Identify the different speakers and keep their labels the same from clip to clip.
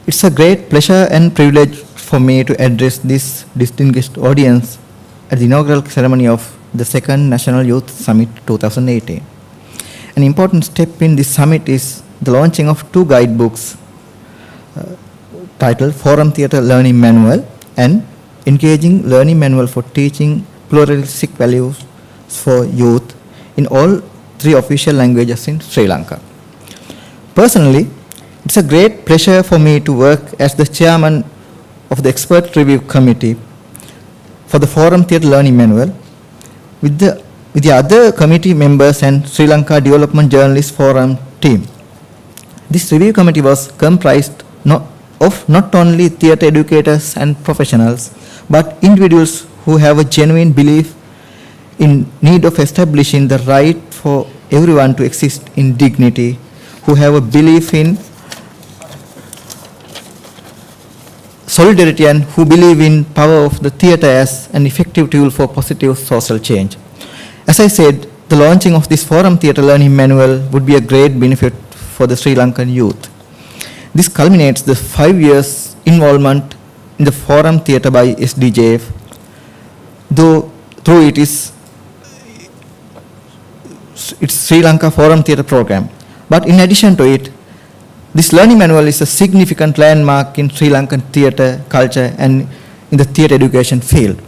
Speaker 1: It's a great pleasure and privilege for me to address this distinguished audience at the inaugural ceremony of the second National Youth Summit 2018. An important step in this summit is the launching of two guidebooks titled Forum Theatre Learning Manual and Engaging Learning Manual for Teaching Pluralistic Values for Youth in all three official languages in Sri Lanka. Personally, it's a great pleasure for me to work as the chairman of the expert review committee for the Forum Theatre Learning Manual with the other committee members and Sri Lanka Development Journalist Forum team. This review committee was comprised of not only theatre educators and professionals, but individuals who have a genuine belief in need of establishing the right for everyone to exist in dignity, who have a belief in solidarity and who believe in power of the theatre as an effective tool for positive social change. As I said, the launching of this Forum Theatre Learning Manual would be a great benefit for the Sri Lankan youth. This culminates the 5 years involvement in the Forum Theatre by SDJF, through its Sri Lanka Forum Theatre program. But in addition to it, this learning manual is a significant landmark in Sri Lankan theatre culture and in the theatre education field.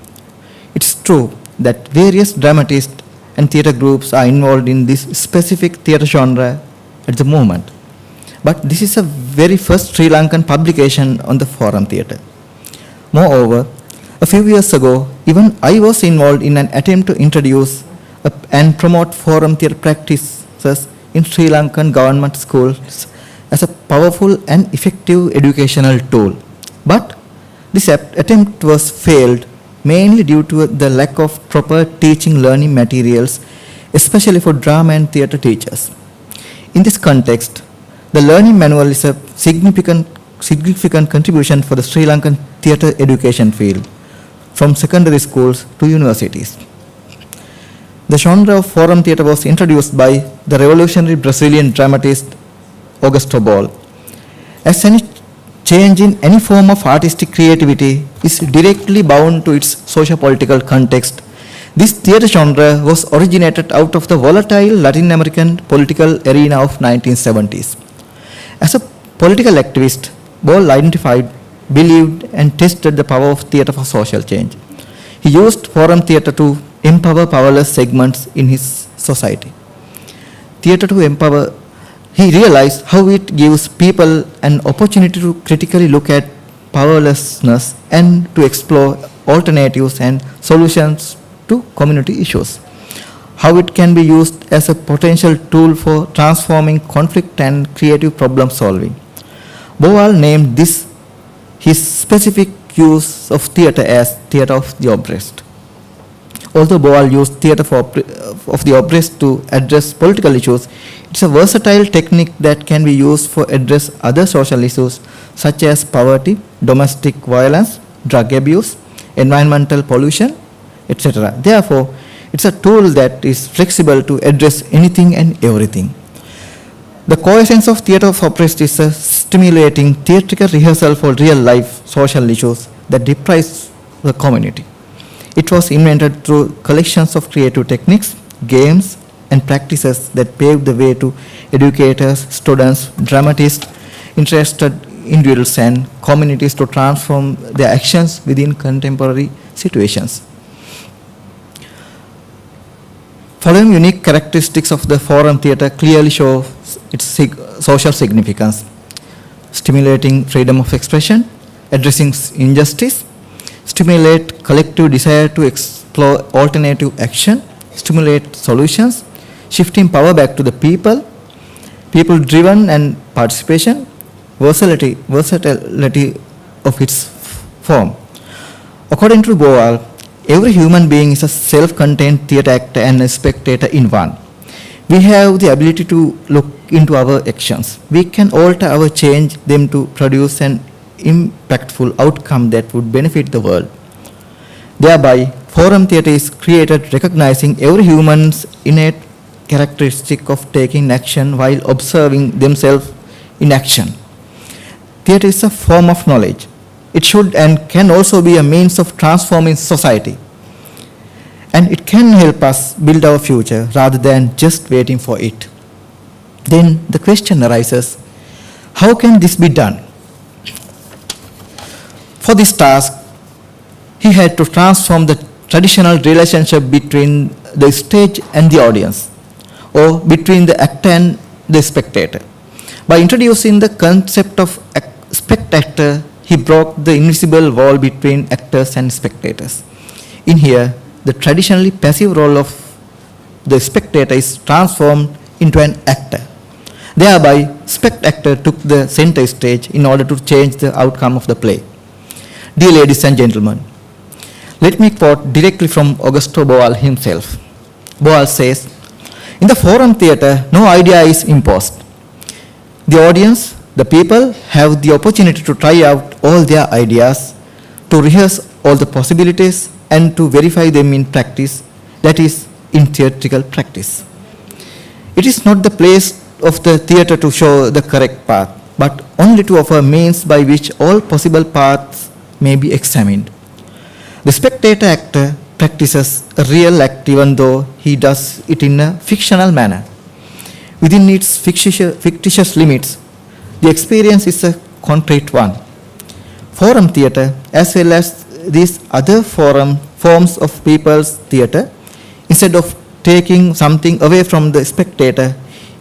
Speaker 1: It's true that various dramatists and theatre groups are involved in this specific theatre genre at the moment. But this is the very first Sri Lankan publication on the Forum Theatre. Moreover, a few years ago, even I was involved in an attempt to introduce and promote Forum Theatre practices in Sri Lankan government schools as a powerful and effective educational tool. But this attempt was failed mainly due to the lack of proper teaching learning materials, especially for drama and theatre teachers. In this context, the learning manual is a significant contribution for the Sri Lankan theatre education field, from secondary schools to universities. The genre of forum theatre was introduced by the revolutionary Brazilian dramatist Augusto Boal. As any change in any form of artistic creativity is directly bound to its socio-political context, this theatre genre was originated out of the volatile Latin American political arena of 1970s. As a political activist, Boal identified, believed, and tested the power of theatre for social change. He used forum theatre to empower powerless segments in his society. Theatre to empower, he realized how it gives people an opportunity to critically look at powerlessness and to explore alternatives and solutions to community issues. How it can be used as a potential tool for transforming conflict and creative problem solving. Boal named this his specific use of theatre as theatre of the oppressed. Although Boal used theatre of the oppressed to address political issues, it's a versatile technique that can be used for address other social issues such as poverty, domestic violence, drug abuse, environmental pollution, etc. Therefore, it's a tool that is flexible to address anything and everything. The coessence of theatre of oppressed is a stimulating theatrical rehearsal for real-life social issues that deprives the community. It was invented through collections of creative techniques, games, and practices that paved the way to educators, students, dramatists, interested individuals, and communities to transform their actions within contemporary situations. Following unique characteristics of the forum theatre clearly show its social significance: stimulating freedom of expression, addressing injustice, stimulate collective desire to explore alternative action, stimulate solutions, shifting power back to the people-driven and participation, versatility of its form. According to Boal, every human being is a self-contained theatre actor and a spectator in one. We have the ability to look into our actions. We can alter our change them to produce an impactful outcome that would benefit the world. Thereby, forum theatre is created recognizing every human's innate characteristic of taking action while observing themselves in action. theatre is a form of knowledge. It should and can also be a means of transforming society. And it can help us build our future rather than just waiting for it. Then the question arises, how can this be done? For this task, he had to transform the traditional relationship between the stage and the audience, or between the actor and the spectator. By introducing the concept of spectator, he broke the invisible wall between actors and spectators. In here, the traditionally passive role of the spectator is transformed into an actor. Thereby, spectator took the center stage in order to change the outcome of the play. Dear ladies and gentlemen, let me quote directly from Augusto Boal himself. Boal says, "In the forum theatre, no idea is imposed. The audience, the people, have the opportunity to try out all their ideas, to rehearse all the possibilities, and to verify them in practice, that is, in theatrical practice. It is not the place of the theatre to show the correct path, but only to offer means by which all possible paths may be examined. The spectator actor practices a real act even though he does it in a fictional manner. Within its fictitious limits, the experience is a concrete one. Forum theatre, as well as these other forms of people's theatre, instead of taking something away from the spectator,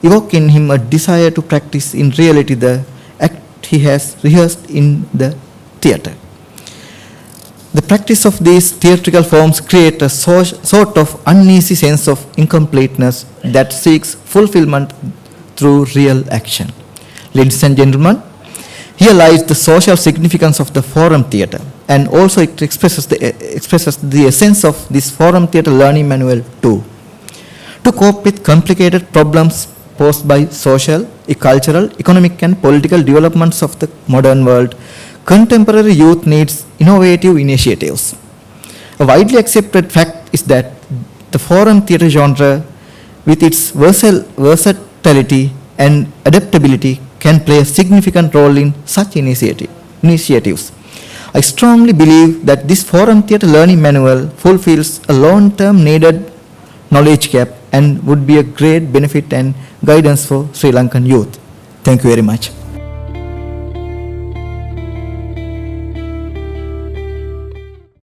Speaker 1: evoke in him a desire to practice in reality the act he has rehearsed in the theatre. The practice of these theatrical forms create a sort of uneasy sense of incompleteness that seeks fulfillment through real action. Ladies and gentlemen, here lies the social significance of the forum theatre, and also it expresses the essence of this forum theatre learning manual too. To cope with complicated problems posed by social, cultural, economic and political developments of the modern world, contemporary youth needs innovative initiatives. A widely accepted fact is that the forum theatre genre, with its versatility and adaptability, can play a significant role in such initiatives. I strongly believe that this forum theatre learning manual fulfills a long-term needed knowledge gap and would be a great benefit and guidance for Sri Lankan youth. Thank you very much.